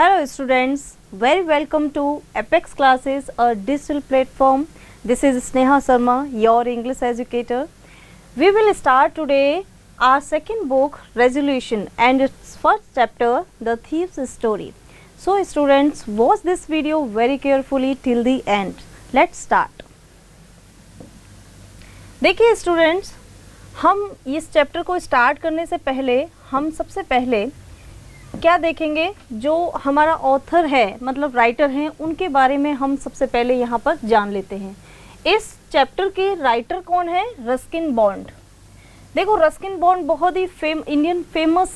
Hello students, very welcome to Apex Classes, a digital platform. This is Sneha Sharma, your English educator. We will start today our second book, Resolution, and its first chapter, The Thief's Story. So students, watch this video very carefully till the end. Let's start. देखिए students, हम इस chapter को start करने से पहले हम सबसे पहले क्या देखेंगे, जो हमारा ऑथर है मतलब राइटर हैं उनके बारे में हम सबसे पहले यहाँ पर जान लेते हैं। इस चैप्टर के राइटर कौन है? Ruskin bond. देखो रस्किन बॉन्ड बहुत ही इंडियन फेमस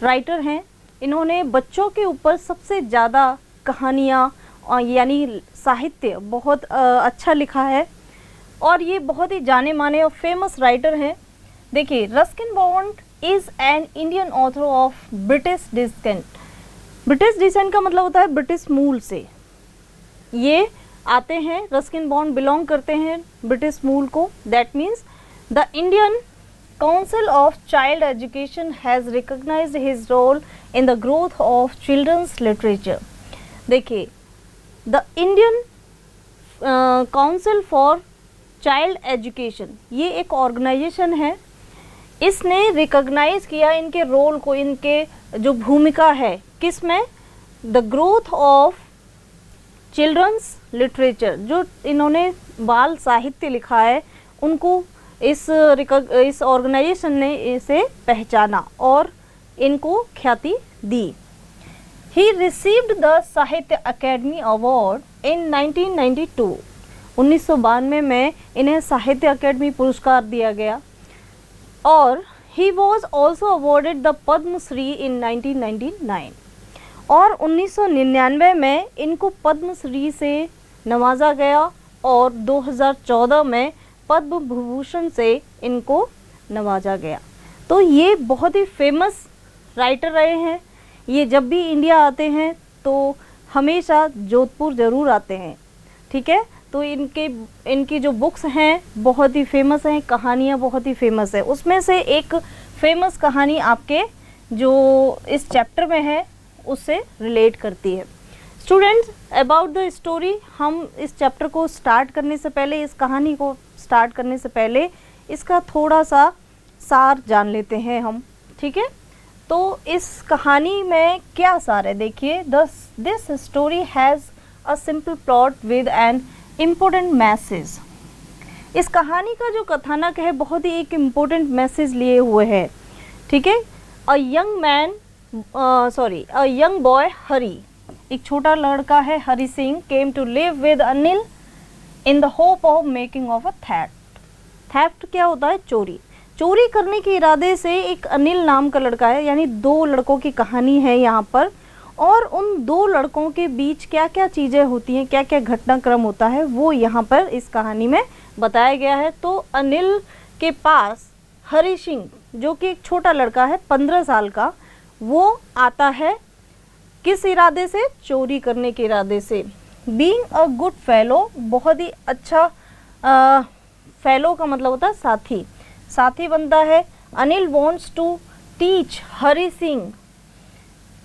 राइटर हैं। इन्होंने बच्चों के ऊपर सबसे ज़्यादा कहानियाँ यानी साहित्य बहुत अच्छा लिखा है और ये बहुत ही जाने माने और फेमस राइटर हैं। देखिए Ruskin Bond is an Indian author of British descent. British descent का मतलब होता है ब्रिटिश मूल से ये आते हैं। रस्किन बॉन्ड बिलोंग करते हैं ब्रिटिश मूल को। That means the Indian council of child education has recognised his role in the growth of children's literature. देखिए the Indian council for child education ये एक ऑर्गेनाइजेशन है। इसने रिकॉग्नाइज किया इनके रोल को, इनके जो भूमिका है किस में, the growth of children's literature, जो इन्होंने बाल साहित्य लिखा है उनको इस ऑर्गेनाइजेशन ने इसे पहचाना और इनको ख्याति दी। ही रिसीव्ड द साहित्य अकेडमी अवार्ड इन 1992। 1992 में इन्हें साहित्य अकेडमी पुरस्कार दिया गया और he was also awarded the Padma Shri in 1999। और 1999 में इनको पद्मश्री से नवाजा गया और 2014 में पद्म विभूषण से इनको नवाजा गया। तो ये बहुत ही फेमस राइटर रहे हैं। ये जब भी इंडिया आते हैं तो हमेशा जोधपुर ज़रूर आते हैं, ठीक है। तो इनकी जो बुक्स हैं बहुत ही फेमस हैं, कहानियाँ बहुत ही फेमस है। उसमें से एक फेमस कहानी आपके जो इस चैप्टर में है उससे रिलेट करती है। स्टूडेंट्स, अबाउट द स्टोरी, हम इस चैप्टर को स्टार्ट करने से पहले, इस कहानी को स्टार्ट करने से पहले इसका थोड़ा सा सार जान लेते हैं हम, ठीक है। तो इस कहानी में क्या सार है? देखिए, this story has a simple plot with an important message. इस कहानी का जो कथानक है बहुत ही एक इम्पोर्टेंट मैसेज लिए हुए है, ठीक है। अ यंग बॉय हरी, एक छोटा लड़का है Hari Singh, came to live with Anil in the hope of making of a theft. Theft क्या होता है? चोरी। चोरी करने के इरादे से एक अनिल नाम का लड़का है, यानी दो लड़कों की कहानी है यहाँ पर। और उन दो लड़कों के बीच क्या क्या चीज़ें होती हैं, क्या क्या घटनाक्रम होता है, वो यहाँ पर इस कहानी में बताया गया है। तो अनिल के पास हरी सिंह, जो कि एक छोटा लड़का है 15 साल का, वो आता है किस इरादे से? चोरी करने के इरादे से। बीइंग अ गुड फेलो, बहुत ही अच्छा फेलो का मतलब होता है साथी, साथी बनता है। Anil wants to teach Hari Singh.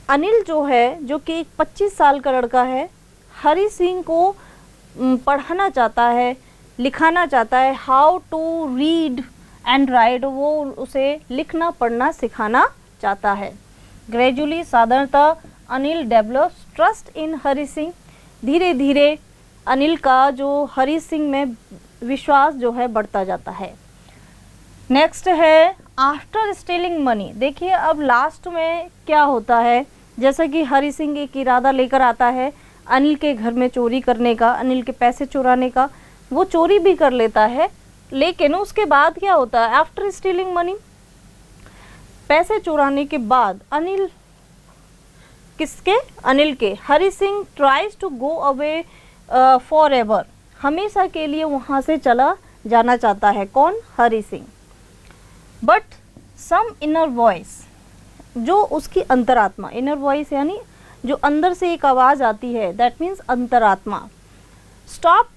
Anil जो है, जो कि 25 साल का लड़का है, हरी सिंह को पढ़ाना चाहता है, लिखाना चाहता है, how to read and write, वो उसे लिखना पढ़ना सिखाना चाहता है। ग्रेजुअली, साधारणतः Anil develops trust in Hari Singh. धीरे धीरे अनिल का जो हरी सिंह में विश्वास जो है बढ़ता जाता है। नेक्स्ट है आफ्टर स्टीलिंग मनी। देखिए अब लास्ट में क्या होता है, जैसा कि हरी सिंह एक इरादा लेकर आता है अनिल के घर में चोरी करने का, अनिल के पैसे चुराने का। वो चोरी भी कर लेता है, लेकिन उसके बाद क्या होता है? आफ्टर स्टीलिंग मनी, पैसे चुराने के बाद अनिल, किसके? अनिल के। Hari Singh tries to go away forever, हमेशा के लिए वहाँ से चला जाना चाहता है। कौन? Hari Singh. But some inner voice, जो उसकी अंतरात्मा, इनर वॉइस यानी जो अंदर से एक आवाज़ आती है, दैट मीन्स अंतरात्मा, स्टॉप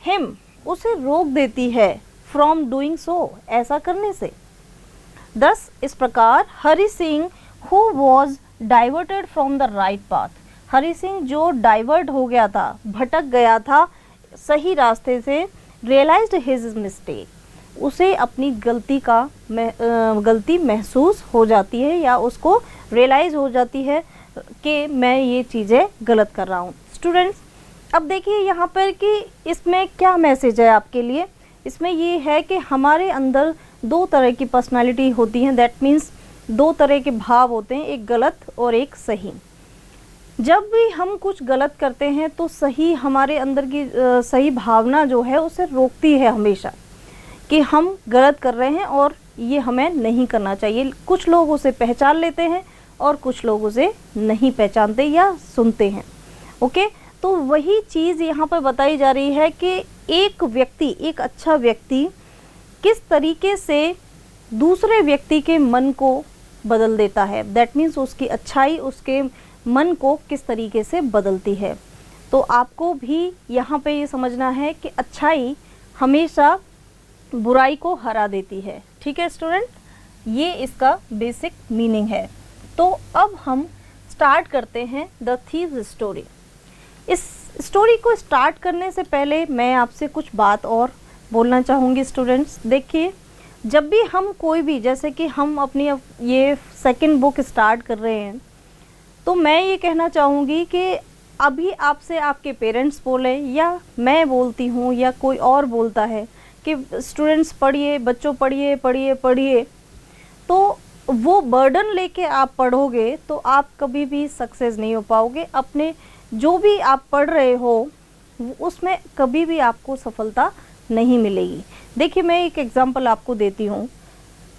हिम, उसे रोक देती है फ्रॉम डूइंग सो, ऐसा करने से। दस इस प्रकार Hari Singh who was diverted from the right path, Hari Singh जो डाइवर्ट हो गया था, भटक गया था सही रास्ते से, रियलाइज्ड हिज मिस्टेक, उसे अपनी गलती महसूस हो जाती है या उसको रियलाइज़ हो जाती है कि मैं ये चीज़ें गलत कर रहा हूँ। स्टूडेंट्स, अब देखिए यहाँ पर कि इसमें क्या मैसेज है आपके लिए। इसमें ये है कि हमारे अंदर दो तरह की पर्सनालिटी होती हैं, दैट मीन्स दो तरह के भाव होते हैं, एक गलत और एक सही। जब भी हम कुछ गलत करते हैं तो सही हमारे अंदर की सही भावना जो है उसे रोकती है हमेशा कि हम गलत कर रहे हैं और ये हमें नहीं करना चाहिए। कुछ लोग उसे पहचान लेते हैं और कुछ लोग उसे नहीं पहचानते या सुनते हैं। ओके, तो वही चीज़ यहाँ पर बताई जा रही है कि एक व्यक्ति, एक अच्छा व्यक्ति किस तरीके से दूसरे व्यक्ति के मन को बदल देता है, दैट मीन्स उसकी अच्छाई उसके मन को किस तरीके से बदलती है। तो आपको भी यहाँ पे ये समझना है कि अच्छाई हमेशा बुराई को हरा देती है। ठीक है स्टूडेंट, ये इसका बेसिक मीनिंग है। तो अब हम स्टार्ट करते हैं द थीव्स स्टोरी। इस स्टोरी को स्टार्ट करने से पहले मैं आपसे कुछ बात और बोलना चाहूँगी स्टूडेंट्स। देखिए, जब भी हम कोई भी, जैसे कि हम अपनी ये सेकंड बुक स्टार्ट कर रहे हैं, तो मैं ये कहना चाहूँगी कि अभी आपसे आपके पेरेंट्स बोले या मैं बोलती हूँ या कोई और बोलता है कि स्टूडेंट्स पढ़िए, बच्चों पढ़िए पढ़िए पढ़िए, तो वो बर्डन लेके आप पढ़ोगे तो आप कभी भी सक्सेस नहीं हो पाओगे। अपने जो भी आप पढ़ रहे हो उसमें कभी भी आपको सफलता नहीं मिलेगी। देखिए, मैं एक एग्जांपल आपको देती हूँ।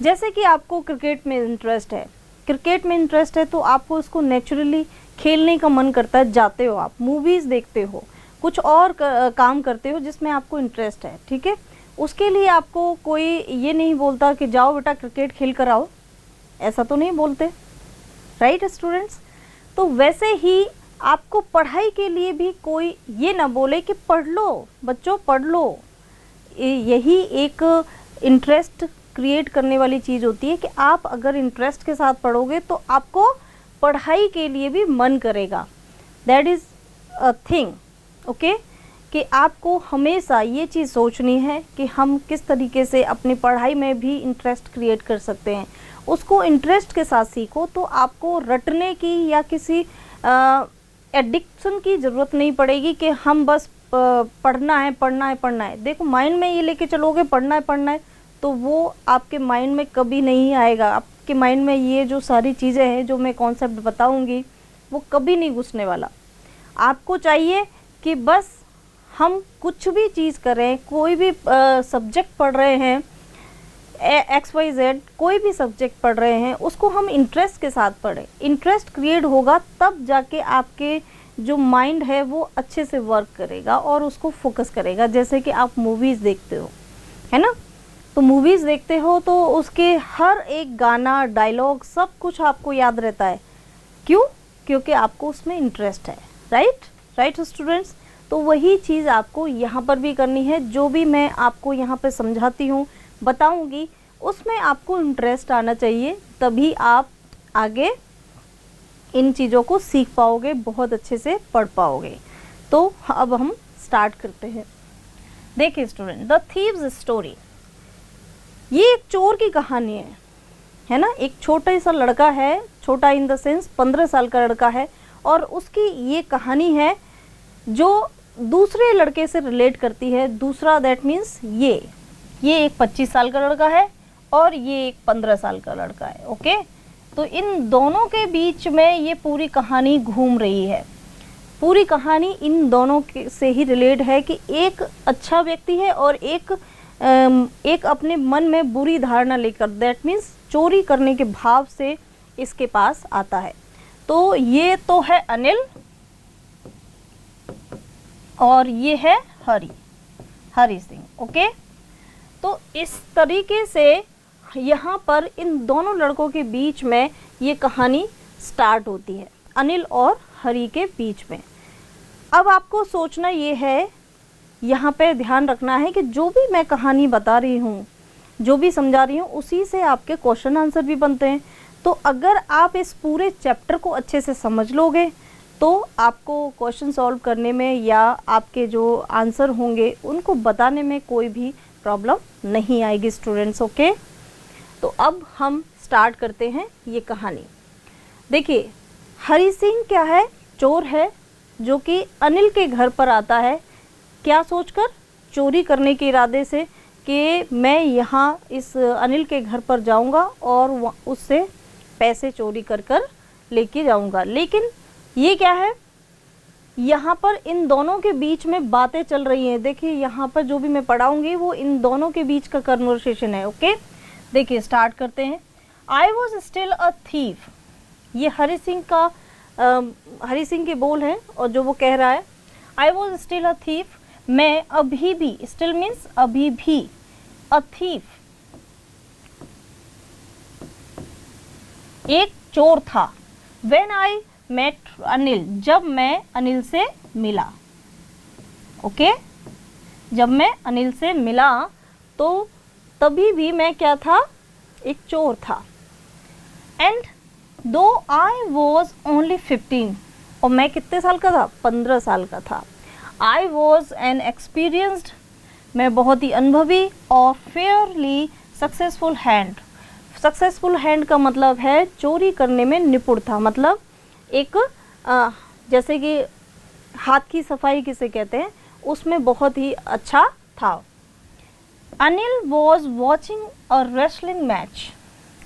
जैसे कि आपको क्रिकेट में इंटरेस्ट है, तो आपको उसको नेचुरली खेलने का मन करता है, जाते हो आप, मूवीज़ देखते हो, कुछ और काम करते हो जिसमें आपको इंटरेस्ट है। ठीक है, उसके लिए आपको कोई ये नहीं बोलता कि जाओ बेटा क्रिकेट खेल कर आओ, ऐसा तो नहीं बोलते, राइट स्टूडेंट्स। तो वैसे ही आपको पढ़ाई के लिए भी कोई ये ना बोले कि पढ़ लो बच्चों, पढ़ लो। यही एक इंटरेस्ट क्रिएट करने वाली चीज़ होती है कि आप अगर इंटरेस्ट के साथ पढ़ोगे तो आपको पढ़ाई के लिए भी मन करेगा। That is a thing, okay, कि आपको हमेशा ये चीज़ सोचनी है कि हम किस तरीके से अपनी पढ़ाई में भी इंटरेस्ट क्रिएट कर सकते हैं। उसको इंटरेस्ट के साथ सीखो तो आपको रटने की या किसी एडिक्शन की ज़रूरत नहीं पड़ेगी कि हम बस पढ़ना है। देखो, माइंड में ये लेके चलोगे पढ़ना है, तो वो आपके माइंड में कभी नहीं आएगा। आपके माइंड में ये जो सारी चीज़ें हैं जो मैं कॉन्सेप्ट बताऊंगी वो कभी नहीं घुसने वाला। आपको चाहिए कि बस हम कुछ भी चीज़ करें, कोई भी सब्जेक्ट पढ़ रहे हैं, XYZ कोई भी सब्जेक्ट पढ़ रहे हैं, उसको हम इंटरेस्ट के साथ पढ़ें। इंटरेस्ट क्रिएट होगा तब जाके आपके जो माइंड है वो अच्छे से वर्क करेगा और उसको फोकस करेगा। जैसे कि आप मूवीज़ देखते हो, है ना, तो मूवीज़ देखते हो तो उसके हर एक गाना, डायलॉग, सब कुछ आपको याद रहता है। क्यों? क्योंकि आपको उसमें इंटरेस्ट है, राइट स्टूडेंट्स। तो वही चीज़ आपको यहाँ पर भी करनी है। जो भी मैं आपको यहाँ पे समझाती हूँ, बताऊँगी, उसमें आपको इंटरेस्ट आना चाहिए, तभी आप आगे इन चीज़ों को सीख पाओगे, बहुत अच्छे से पढ़ पाओगे। तो अब हम स्टार्ट करते हैं। देखिए स्टूडेंट, द थीव्स स्टोरी, ये एक चोर की कहानी है ना। एक छोटा सा लड़का है, छोटा इन द सेंस 15 साल का लड़का है, और उसकी ये कहानी है जो दूसरे लड़के से रिलेट करती है। दूसरा दैट मीन्स ये एक 25 साल का लड़का है और ये एक 15 साल का लड़का है। ओके, तो इन दोनों के बीच में ये पूरी कहानी घूम रही है। पूरी कहानी इन दोनों से ही रिलेट है कि एक अच्छा व्यक्ति है और एक अपने मन में बुरी धारणा लेकर, दैट मीन्स चोरी करने के भाव से इसके पास आता है। तो ये तो है अनिल और ये है हरि सिंह। ओके, तो इस तरीके से यहाँ पर इन दोनों लड़कों के बीच में ये कहानी स्टार्ट होती है, अनिल और हरि के बीच में। अब आपको सोचना ये है, यहाँ पे ध्यान रखना है कि जो भी मैं कहानी बता रही हूँ, जो भी समझा रही हूँ, उसी से आपके क्वेश्चन आंसर भी बनते हैं। तो अगर आप इस पूरे चैप्टर को अच्छे से समझ लोगे तो आपको क्वेश्चन सॉल्व करने में या आपके जो आंसर होंगे उनको बताने में कोई भी प्रॉब्लम नहीं आएगी स्टूडेंट्स। ओके, तो अब हम स्टार्ट करते हैं ये कहानी। देखिए, हरि सिंह क्या है, चोर है, जो कि अनिल के घर पर आता है, क्या सोचकर, चोरी करने के इरादे से कि मैं यहाँ इस अनिल के घर पर जाऊँगा और उससे पैसे चोरी कर कर लेके जाऊँगा। लेकिन ये क्या है, यहाँ पर इन दोनों के बीच में बातें चल रही हैं। देखिए, यहाँ पर जो भी मैं पढ़ाऊँगी वो इन दोनों के बीच का कन्वर्सेशन है। ओके, देखिए स्टार्ट करते हैं। I was still a thief, ये हरि सिंह के बोल हैं और जो वो कह रहा है, I was still a thief, मैं अभी भी, स्टिल मीन्स अभी भी, अ थीफ एक चोर था। व्हेन आई मेट अनिल, जब मैं अनिल से मिला। ओके, जब मैं अनिल से मिला तो तभी भी मैं क्या था, एक चोर था। एंड दो आई वॉज ओनली 15, और मैं कितने साल का था, 15 साल का था। आई वॉज एन एक्सपीरियंस्ड, मैं बहुत ही अनुभवी और Fairlie successful hand. Successful hand का मतलब है चोरी करने में निपुण था, मतलब एक जैसे कि हाथ की सफाई किसे कहते हैं, उसमें बहुत ही अच्छा था। Anil was watching a wrestling match,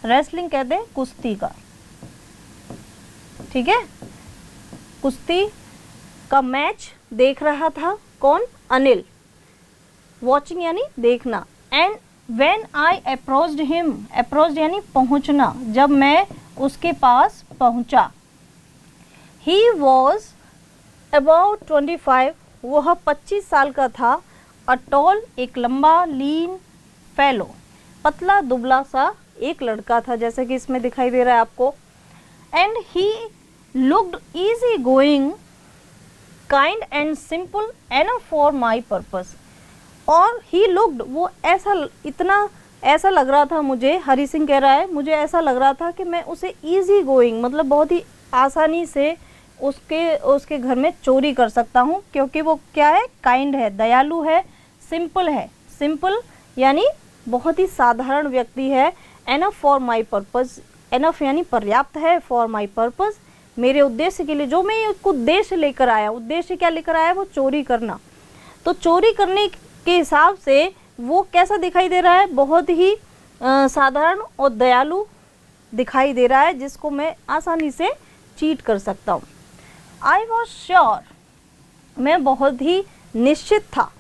wrestling कहते हैं कुश्ती का, ठीक है, कुश्ती का मैच देख रहा था। कौन, अनिल। वॉचिंग यानी देखना। And when I approached him, approached यानी पहुंचना, जब मैं उसके पास पहुंचा। ही वॉज अबाउट 25, वह 25 साल का था। अ टॉल, एक लंबा, लीन फेलो, पतला दुबला सा एक लड़का था, जैसे कि इसमें दिखाई दे रहा है आपको। And he looked easy going, kind and simple enough for my purpose. और ही लुक्ड, वो ऐसा लग रहा था मुझे, हरि सिंह कह रहा है, मुझे ऐसा लग रहा था कि मैं उसे इजी गोइंग, मतलब बहुत ही आसानी से उसके घर में चोरी कर सकता हूँ, क्योंकि वो क्या है, काइंड है, दयालु है, सिंपल है। सिंपल यानी बहुत ही साधारण व्यक्ति है। Enough for my purpose, enough यानी पर्याप्त है, फॉर माई पर्पस, मेरे उद्देश्य के लिए, जो मैं एक उद्देश्य लेकर आया। उद्देश्य क्या लेकर आया, वो चोरी करना। तो चोरी करने के हिसाब से वो कैसा दिखाई दे रहा है, बहुत ही साधारण और दयालु दिखाई दे रहा है, जिसको मैं आसानी से चीट कर सकता हूँ। आई वॉज श्योर, मैं बहुत ही निश्चित था।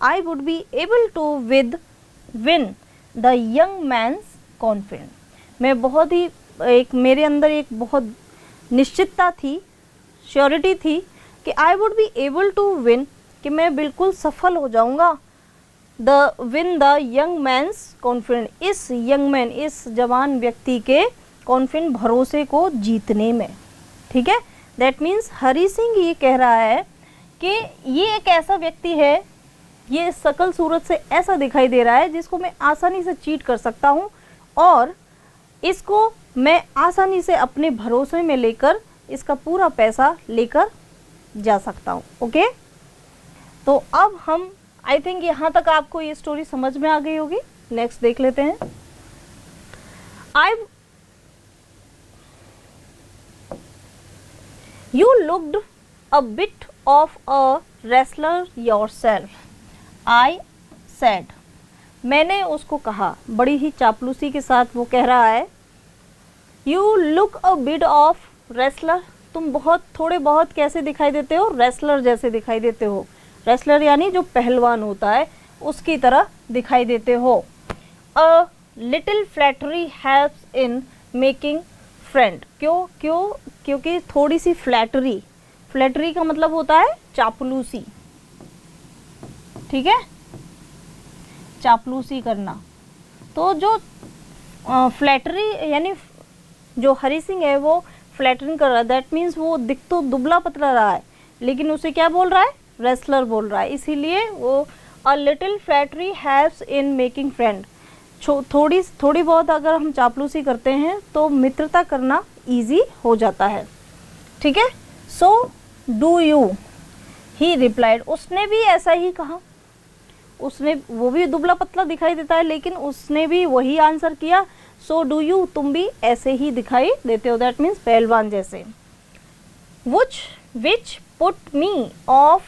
I would be able to win the young man's confidence, मैं बहुत ही मेरे अंदर एक बहुत निश्चितता थी, श्योरिटी थी कि I would be able to win, कि मैं बिल्कुल सफल हो जाऊंगा। Win the young man's confidence, इस यंग मैन, इस जवान व्यक्ति के कॉन्फिडेंट, भरोसे को जीतने में। ठीक है, दैट मीन्स हरि सिंह ये कह रहा है कि ये एक ऐसा व्यक्ति है, ये शकल सूरत से ऐसा दिखाई दे रहा है जिसको मैं आसानी से चीट कर सकता हूँ और इसको मैं आसानी से अपने भरोसे में लेकर इसका पूरा पैसा लेकर जा सकता हूँ। ओके, तो अब हम, आई थिंक यहाँ तक आपको ये स्टोरी समझ में आ गई होगी। नेक्स्ट देख लेते हैं। You looked a bit of a wrestler yourself, I said. मैंने उसको कहा, बड़ी ही चापलूसी के साथ वो कह रहा है, You look a bit of wrestler, तुम थोड़े बहुत कैसे दिखाई देते हो, रेसलर जैसे दिखाई देते हो। रेसलर यानी जो पहलवान होता है उसकी तरह दिखाई देते हो। A little flattery helps in making friend, क्योंकि थोड़ी सी फ्लैटरी का मतलब होता है चापलूसी। ठीक है, चापलूसी करना। तो जो फ्लैटरी यानी जो हरि सिंह है वो फ्लैटरिंग कर रहा है, दैट मीन्स वो दिख तो दुबला पतला रहा है लेकिन उसे क्या बोल रहा है, रेसलर बोल रहा है। इसीलिए वो a little flattery helps in making friend, थोड़ी बहुत अगर हम चापलूसी करते हैं तो मित्रता करना इजी हो जाता है। ठीक है, so do you, he replied, उसने भी ऐसा ही कहा, उसने, वो भी दुबला पतला दिखाई देता है लेकिन उसने भी वही आंसर किया, सो डू यू, तुम भी ऐसे ही दिखाई देते हो, दैट मीन्स पहलवान जैसे। Which put me off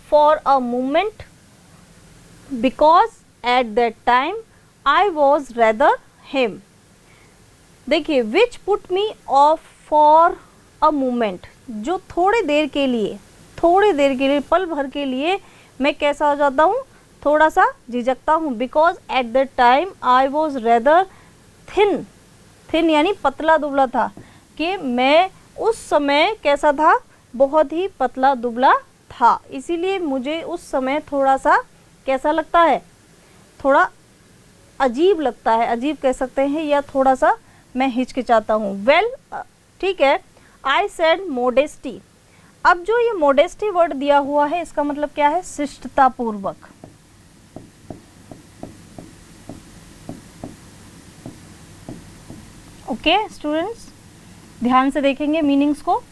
for a moment because at that time I was rather him. देखिए, which put me off for a moment, जो थोड़ी देर के लिए, पल भर के लिए मैं कैसा हो जाता हूँ, थोड़ा सा झिझकता हूँ, because at that time I was rather thin यानी पतला दुबला था, कि मैं उस समय कैसा था, बहुत ही पतला दुबला था, इसीलिए मुझे उस समय थोड़ा सा कैसा लगता है, थोड़ा अजीब लगता है, अजीब कह सकते हैं, या थोड़ा सा मैं हिचकिचाता हूँ। वेल, ठीक है, आई सेड मोडेस्टी। अब जो ये मोडेस्टी वर्ड दिया हुआ है इसका मतलब क्या है, शिष्टता पूर्वक। ओके स्टूडेंट्स, ध्यान से देखेंगे मीनिंग्स को।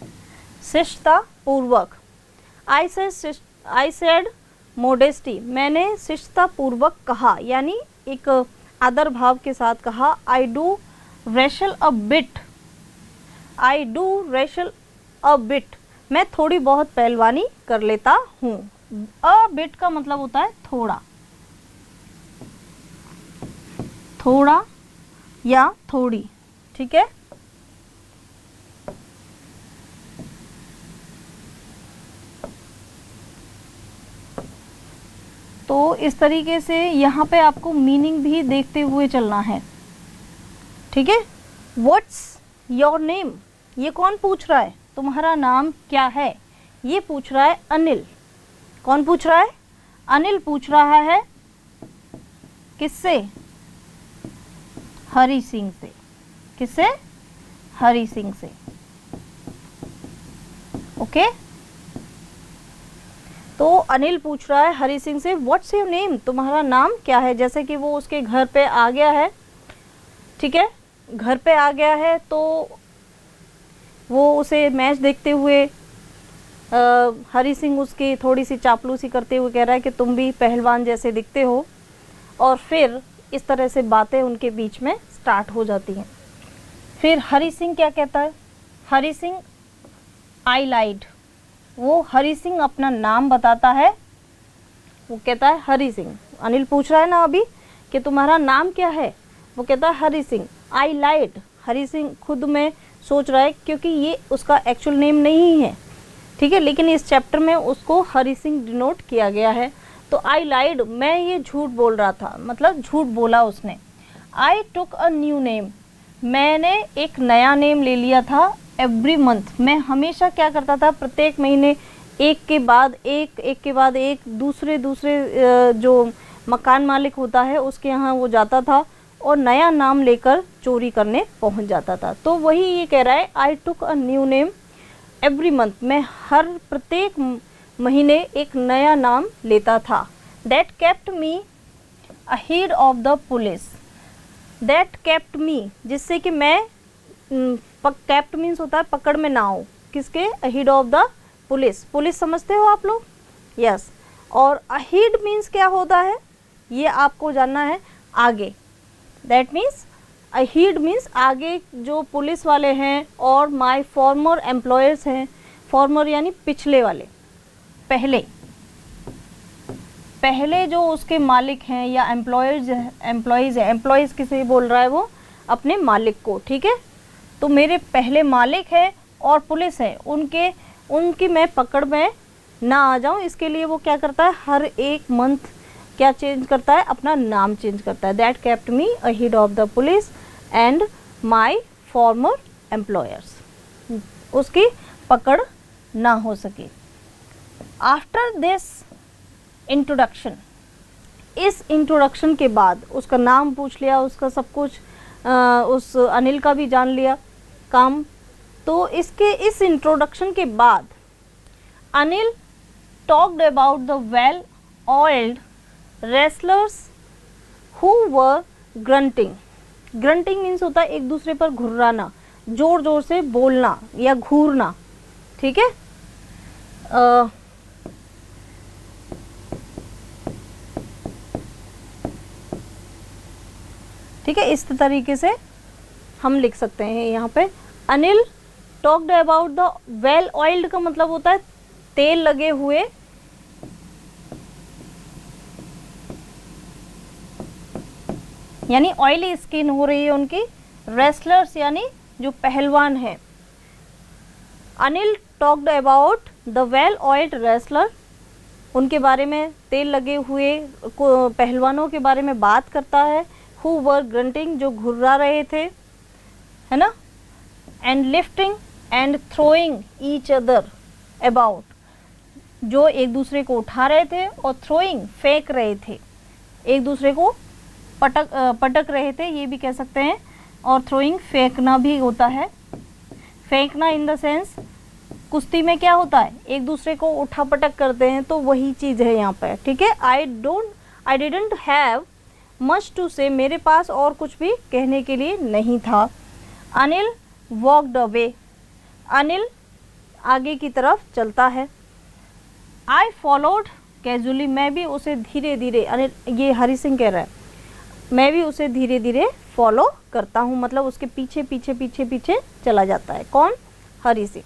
शिष्टता पूर्वक, आई सेड मोडेस्टी, मैंने शिष्टता पूर्वक कहा, यानी एक आदर भाव के साथ कहा। I do wrestle a bit, मैं थोड़ी बहुत पहलवानी कर लेता हूँ। अ बिट का मतलब होता है थोड़ा या थोड़ी, ठीक है। तो इस तरीके से यहाँ पे आपको मीनिंग भी देखते हुए चलना है, ठीक है। व्हाट्स योर नेम, ये कौन पूछ रहा है, तुम्हारा नाम क्या है, ये पूछ रहा है अनिल। कौन पूछ रहा है, अनिल पूछ रहा है, किससे, हरि सिंह से। किससे, हरि सिंह से। ओके, तो अनिल पूछ रहा है हरि सिंह से, व्हाट्स योर नेम, तुम्हारा नाम क्या है। जैसे कि वो उसके घर पे आ गया है, ठीक है, घर पे आ गया है, तो वो उसे मैच देखते हुए हरि सिंह उसकी थोड़ी सी चापलूसी करते हुए कह रहा है कि तुम भी पहलवान जैसे दिखते हो, और फिर इस तरह से बातें उनके बीच में स्टार्ट हो जाती हैं। फिर हरि सिंह क्या कहता है, हरि सिंह आई लाइड, वो हरि सिंह अपना नाम बताता है, वो कहता है हरि सिंह। अनिल पूछ रहा है ना अभी कि तुम्हारा नाम क्या है, वो कहता है हरि सिंह। आई लाइड, हरि सिंह खुद में सोच रहा है, क्योंकि ये उसका एक्चुअल नेम नहीं है, ठीक है, लेकिन इस चैप्टर में उसको हरि सिंह डिनोट किया गया है। तो आई लाइड, मैं ये झूठ बोल रहा था, मतलब झूठ बोला उसने। आई टुक अ न्यू नेम, मैंने एक नया नेम ले लिया था। एवरी मंथ, मैं हमेशा क्या करता था, प्रत्येक महीने एक के बाद एक दूसरे जो मकान मालिक होता है उसके यहाँ वो जाता था और नया नाम लेकर चोरी करने पहुँच जाता था। तो वही ये कह रहा है, I took a new name every month, मैं हर प्रत्येक महीने एक नया नाम लेता था। That kept me ahead of the police, that kept me, जिससे कि मैं, केप्ट मीन्स होता है पकड़ में ना हो, किसके, ahead of the police, police समझते हो आप लोग, यस। और अहेड मीन्स क्या होता है, ये आपको जानना है आगे। दैट मीन्स अहेड मीन्स आगे जो पुलिस वाले हैं और माय फॉर्मर एम्प्लॉयर्स हैं, फॉर्मर यानी पिछले वाले, पहले जो उसके मालिक हैं या एम्प्लॉयज़ हैं, एम्प्लॉयज़ किसे बोल रहा है, वो अपने मालिक को, ठीक है। तो मेरे पहले मालिक है और पुलिस है, उनकी मैं पकड़ में ना आ जाऊं, इसके लिए वो क्या करता है, हर एक मंथ क्या चेंज करता है, अपना नाम चेंज करता है। That kept me ahead of the police and my farmer employers, उसकी पकड़ ना हो सके। आफ्टर दिस इंट्रोडक्शन, इस इंट्रोडक्शन के बाद उसका नाम पूछ लिया, उसका सब कुछ, उस अनिल का भी जान लिया काम। तो इस इंट्रोडक्शन के बाद Anil talked about the well oiled wrestlers who were grunting. Grunting means होता है एक दूसरे पर घुर्राना, जोर जोर से बोलना या घूरना, ठीक है। ठीक है, इस तरीके से हम लिख सकते हैं यहाँ पे। Anil talked about the well oiled का मतलब होता है तेल लगे हुए, यानी ऑयली स्किन हो रही है उनकी, रेसलर्स यानी जो पहलवान है। Anil talked about the well oiled wrestler, उनके बारे में, तेल लगे हुए पहलवानों के बारे में बात करता है। हु वर ग्रंटिंग, जो घुर्रा रहे थे, है ना। And lifting and throwing each other about, जो एक दूसरे को उठा रहे थे, और थ्रोइंग फेंक रहे थे, एक दूसरे को पटक रहे थे, ये भी कह सकते हैं। और थ्रोइंग फेंकना भी होता है। फेंकना इन द सेंस कुश्ती में क्या होता है, एक दूसरे को उठा पटक करते हैं, तो वही चीज़ है यहाँ पर। ठीक है, I didn't have much to say, मेरे पास और कुछ भी कहने के लिए नहीं था। अनिल वॉकड अवे, अनिल आगे की तरफ चलता है। आई फॉलोड कैजुअली, मैं भी उसे धीरे धीरे, अनिल ये हरि सिंह कह रहा है, मैं भी उसे धीरे धीरे फॉलो करता हूँ, मतलब उसके पीछे पीछे पीछे पीछे चला जाता है। कौन? Hari Singh.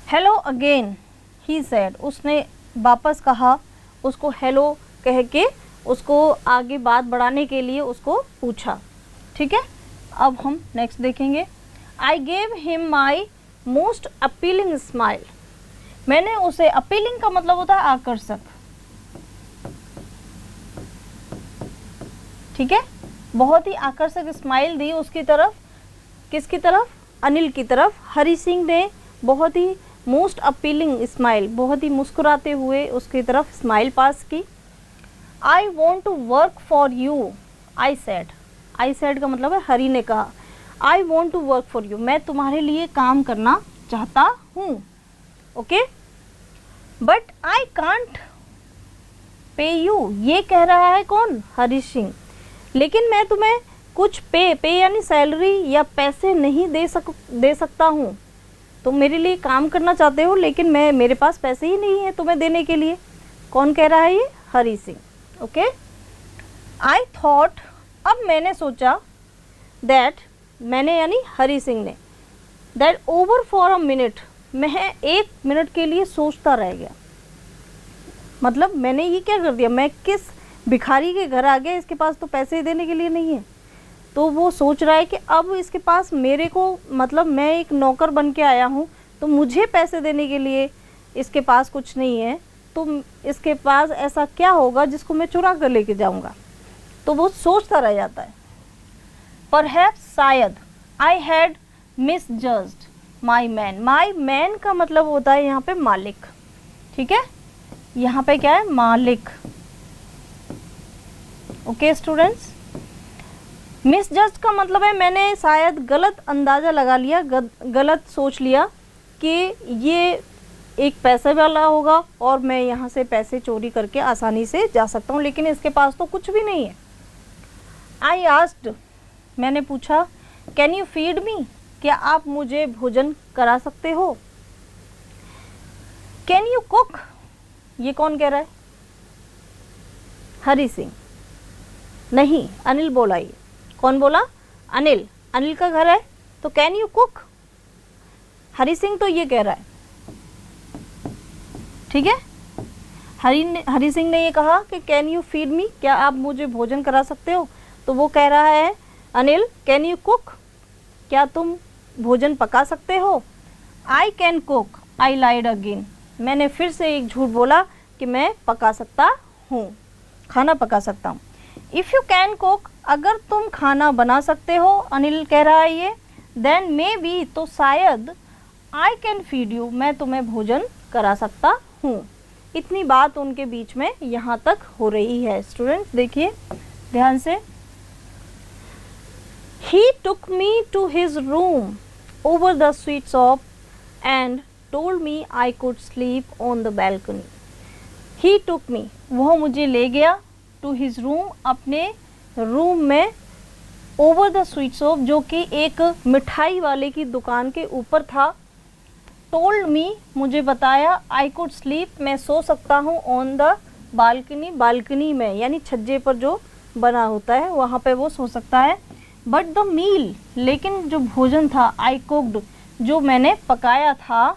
Hello again he said, उसने वापस कहा, उसको हेलो कह के उसको आगे बात बढ़ाने के लिए उसको पूछा। ठीक है, अब हम नेक्स्ट देखेंगे। I gave him my most appealing smile, मैंने उसे, अपीलिंग का मतलब होता है आकर्षक। ठीक है, बहुत ही आकर्षक स्माइल दी उसकी तरफ। किसकी तरफ? अनिल की तरफ। हरि सिंह ने बहुत ही मोस्ट अपीलिंग स्माइल, बहुत ही मुस्कुराते हुए उसकी तरफ स्माइल पास की। I want to work for you, I said, I said का मतलब है हरि ने कहा, I want to work for you, मैं तुम्हारे लिए काम करना चाहता हूँ। Okay, but I can't pay you, ये कह रहा है कौन? हरि सिंह। लेकिन मैं तुम्हें कुछ पे यानी सैलरी या पैसे नहीं दे सकता हूँ। तुम मेरे लिए काम करना चाहते हो, लेकिन मेरे पास पैसे ही नहीं है तुम्हें देने के लिए। कौन कह रहा है ये? Hari Singh. Okay, I thought, अब मैंने सोचा, दैट, मैंने यानी हरि सिंह ने, that over for a minute, मैं 1 मिनट के लिए सोचता रह गया। मतलब मैंने ये क्या कर दिया, मैं किस भिखारी के घर आ गया, इसके पास तो पैसे देने के लिए नहीं है। तो वो सोच रहा है कि अब इसके पास मेरे को, मतलब मैं एक नौकर बन के आया हूँ, तो मुझे पैसे देने के लिए इसके पास कुछ नहीं है, तो इसके पास ऐसा क्या होगा जिसको मैं चुरा कर लेके जाऊँगा। तो वो सोचता रह जाता है। परहैप्स, शायद, I had misjudged my man, my man का मतलब होता है यहाँ पे मालिक। ठीक है, यहाँ पे क्या है? मालिक। ओके स्टूडेंट्स, मिसजज्ड का मतलब है मैंने शायद गलत अंदाज़ा लगा लिया, गलत सोच लिया कि ये एक पैसे वाला होगा और मैं यहाँ से पैसे चोरी करके आसानी से जा सकता हूँ, लेकिन इसके पास तो कुछ भी नहीं है। आई आस्क्ड, मैंने पूछा, कैन यू फीड मी, क्या आप मुझे भोजन करा सकते हो। कैन यू कुक, ये कौन कह रहा है? हरि सिंह। नहीं, अनिल बोला ये। कौन बोला? अनिल। अनिल का घर है तो can you cook, Hari Singh तो ये कह रहा है। ठीक है, हरि सिंह ने ये कहा कि कैन यू फीड मी, क्या आप मुझे भोजन करा सकते हो। तो वो कह रहा है अनिल, कैन यू कुक, क्या तुम भोजन पका सकते हो। I can cook, I lied again, मैंने फिर से एक झूठ बोला कि मैं पका सकता हूँ, खाना पका सकता हूँ। इफ़ यू कैन कुक, अगर तुम खाना बना सकते हो, अनिल कह रहा है ये, देन मे बी, तो शायद, आई कैन फीड यू, मैं तुम्हें भोजन करा सकता हूँ। इतनी बात उनके बीच में यहाँ तक हो रही है। स्टूडेंट्स देखिए ध्यान से। He took me to his room over the sweet shop and told me I could sleep on the balcony. He took me, वह मुझे ले गया, to his room, अपने रूम में, over the sweet shop, जो कि एक मिठाई वाले की दुकान के ऊपर था, टोल्ड मी, मुझे बताया, आई कुड स्लीप, मैं सो सकता हूँ, ऑन द बालकनी, बालकनी में यानी छज्जे पर जो बना होता है वहाँ पे वो सो सकता है। बट द मील, लेकिन जो भोजन था, आई कुक्ड, जो मैंने पकाया था,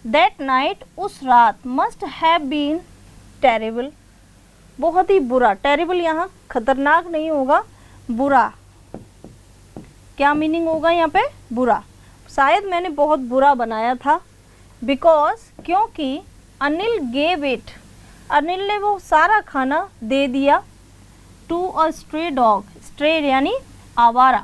दैट नाइट, उस रात, मस्ट हैव बीन टेरेबल, बहुत ही बुरा। टेरेबल यहाँ खतरनाक नहीं होगा, बुरा। क्या मीनिंग होगा यहाँ पे? बुरा। शायद मैंने बहुत बुरा बनाया था। बिकॉज, क्योंकि अनिल गेव इट, अनिल ने वो सारा खाना दे दिया, to a stray dog, stray यानी आवारा,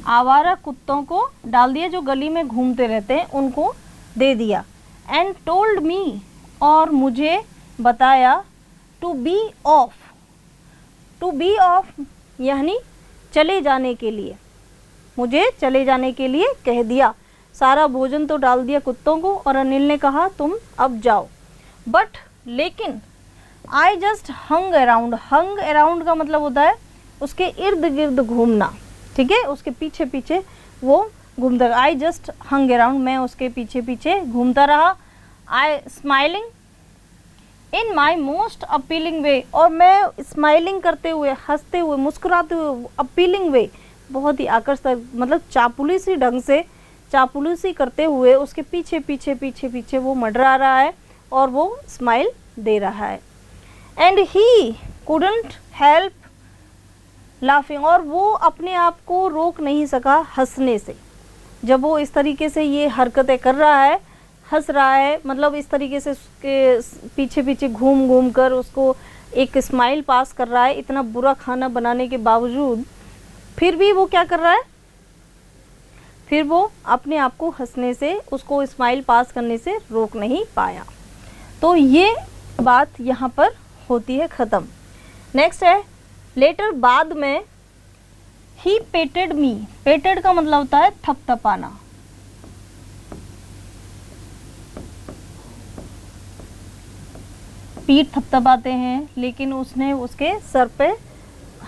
आवारा कुत्तों को डाल दिया, जो गली में घूमते रहते हैं उनको दे दिया। एंड टोल्ड मी, और मुझे बताया, to be off, to be off यानी चले जाने के लिए, मुझे चले जाने के लिए कह दिया। सारा भोजन तो डाल दिया कुत्तों को और अनिल ने कहा तुम अब जाओ। बट, लेकिन, I just hung around, hung around का मतलब होता है उसके इर्द गिर्द घूमना, ठीक है, उसके पीछे पीछे वो घूमता रहा। आई जस्ट हंग अराउंड, मैं उसके पीछे पीछे घूमता रहा। I smiling in my most appealing way, और मैं स्माइलिंग करते हुए, हंसते हुए, मुस्कुराते हुए, अपीलिंग वे, बहुत ही आकर्षक, मतलब चापलूसी ढंग से, चापलूसी करते हुए उसके पीछे पीछे पीछे पीछे वो मंडरा रहा है और वो स्माइल दे रहा है। And he couldn't help laughing, और वो अपने आप को रोक नहीं सका हंसने से। जब वो इस तरीके से ये हरकतें कर रहा है, हंस रहा है, मतलब इस तरीके से उसके पीछे पीछे घूम घूम कर उसको एक स्माइल पास कर रहा है, इतना बुरा खाना बनाने के बावजूद, फिर भी वो क्या कर रहा है, फिर वो अपने आप को हंसने से, उसको स्माइल पास करने से रोक नहीं पाया। तो ये बात यहाँ पर होती है ख़त्म। नेक्स्ट है, लेटर, बाद में, ही पेटेड मी, पेटेड का मतलब होता है थपथपाना, पीठ थपथपाते हैं, लेकिन उसने उसके सर पे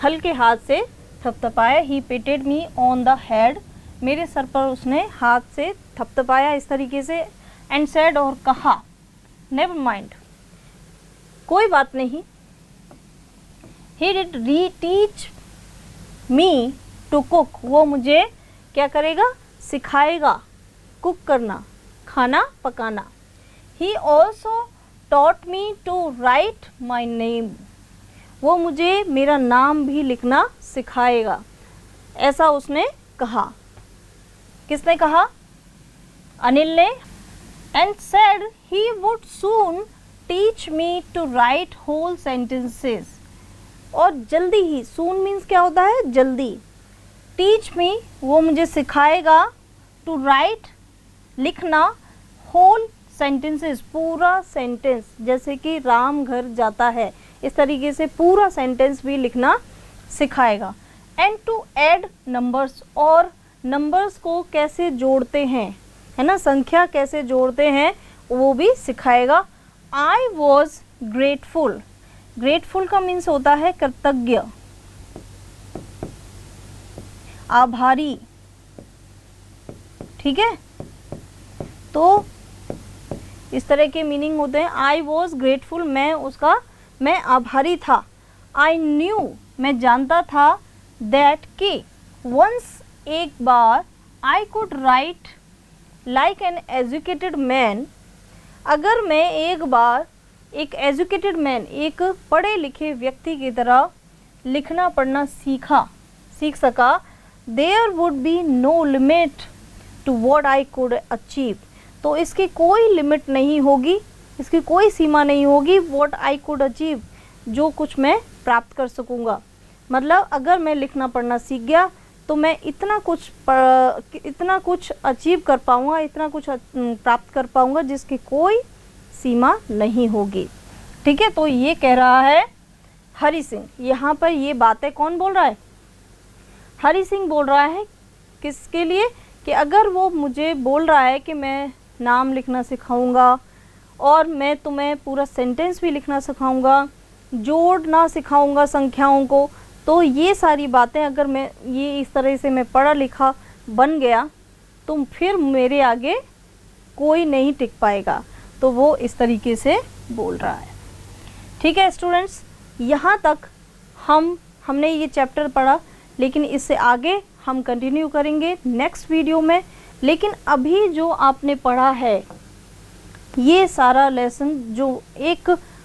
हल्के हाथ से थपथपाया। ही पेटेड मी ऑन द हेड, मेरे सर पर उसने हाथ से थपथपाया इस तरीके से। एंड सेड, और कहा, नेवर माइंड, कोई बात नहीं। ही डिड री टीच मी टू कुक, वो मुझे क्या करेगा, सिखाएगा कुक करना, खाना पकाना। He also taught me to write my name, वो मुझे मेरा नाम भी लिखना सिखाएगा, ऐसा उसने कहा। किसने कहा? अनिल ने। and said he would soon teach me to write whole sentences, और जल्दी ही, soon means क्या होता है, जल्दी, teach me वो मुझे सिखाएगा, to write लिखना, whole सेंटेंसेस पूरा सेंटेंस, जैसे कि राम घर जाता है, इस तरीके से पूरा सेंटेंस भी लिखना सिखाएगा। एंड टू ऐड नंबर्स, और नंबर्स को कैसे जोड़ते हैं, है ना, संख्या कैसे जोड़ते हैं वो भी सिखाएगा। आई वॉज ग्रेटफुल, ग्रेटफुल का मीन्स होता है कृतज्ञ, आभारी, ठीक है, तो इस तरह के मीनिंग होते हैं। आई वॉज ग्रेटफुल, मैं आभारी था। आई न्यू, मैं जानता था, दैट कि, वंस, एक बार, I could write like an educated man, अगर मैं एक बार एक एजुकेटेड मैन, एक पढ़े लिखे व्यक्ति की तरह लिखना पढ़ना सीख सका, there would be no limit to what I could achieve, तो इसकी कोई लिमिट नहीं होगी, इसकी कोई सीमा नहीं होगी, व्हाट आई कुड अचीव, जो कुछ मैं प्राप्त कर सकूँगा। मतलब अगर मैं लिखना पढ़ना सीख गया तो मैं इतना कुछ अचीव कर पाऊँगा, इतना कुछ प्राप्त कर पाऊँगा जिसकी कोई सीमा नहीं होगी, ठीक है। तो ये कह रहा है हरि सिंह। यहाँ पर ये बातें कौन बोल रहा है? हरि सिंह बोल रहा है। किसके लिए? कि अगर वो मुझे बोल रहा है कि मैं नाम लिखना सिखाऊंगा और मैं तुम्हें पूरा सेंटेंस भी लिखना सिखाऊंगा, जोड़ना सिखाऊंगा संख्याओं को, तो ये सारी बातें अगर मैं ये इस तरह से मैं पढ़ा लिखा बन गया तो फिर मेरे आगे कोई नहीं टिक पाएगा। तो वो इस तरीके से बोल रहा है। ठीक है स्टूडेंट्स, यहाँ तक हमने ये चैप्टर पढ़ा, लेकिन इससे आगे हम कंटिन्यू करेंगे नेक्स्ट वीडियो में। लेकिन अभी जो आपने पढ़ा है ये सारा लेसन, जो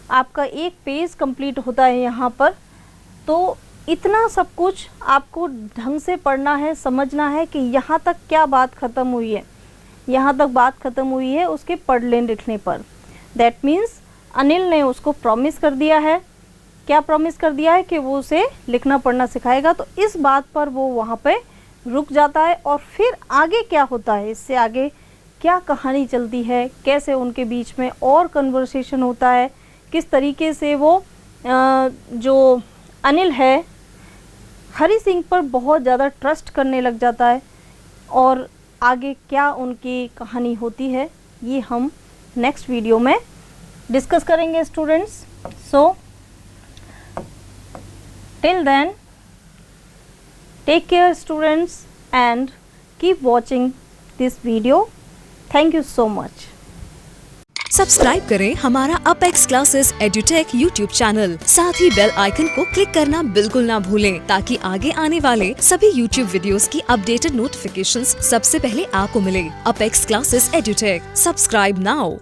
आपका एक पेज कंप्लीट होता है यहाँ पर, तो इतना सब कुछ आपको ढंग से पढ़ना है, समझना है कि यहाँ तक क्या बात ख़त्म हुई है। यहाँ तक बात ख़त्म हुई है उसके पढ़ने लिखने पर। दैट मीन्स अनिल ने उसको प्रॉमिस कर दिया है। क्या प्रॉमिस कर दिया है? कि वो उसे लिखना पढ़ना सिखाएगा। तो इस बात पर वो वहाँ पे रुक जाता है। और फिर आगे क्या होता है, इससे आगे क्या कहानी चलती है, कैसे उनके बीच में और कन्वर्सेशन होता है, किस तरीके से वो जो अनिल है हरी सिंह पर बहुत ज़्यादा ट्रस्ट करने लग जाता है, और आगे क्या उनकी कहानी होती है, ये हम नेक्स्ट वीडियो में डिस्कस करेंगे students. So till then, take care students and keep watching this video. Thank you so much. Subscribe करें हमारा apex classes edutech YouTube channel. साथ ही बेल आइकन को क्लिक करना बिल्कुल ना भूलें, ताकि आगे आने वाले सभी यूट्यूब वीडियोस की अपडेटेड नोटिफिकेशंस सबसे पहले आपको मिले। Apex classes edutech, subscribe now.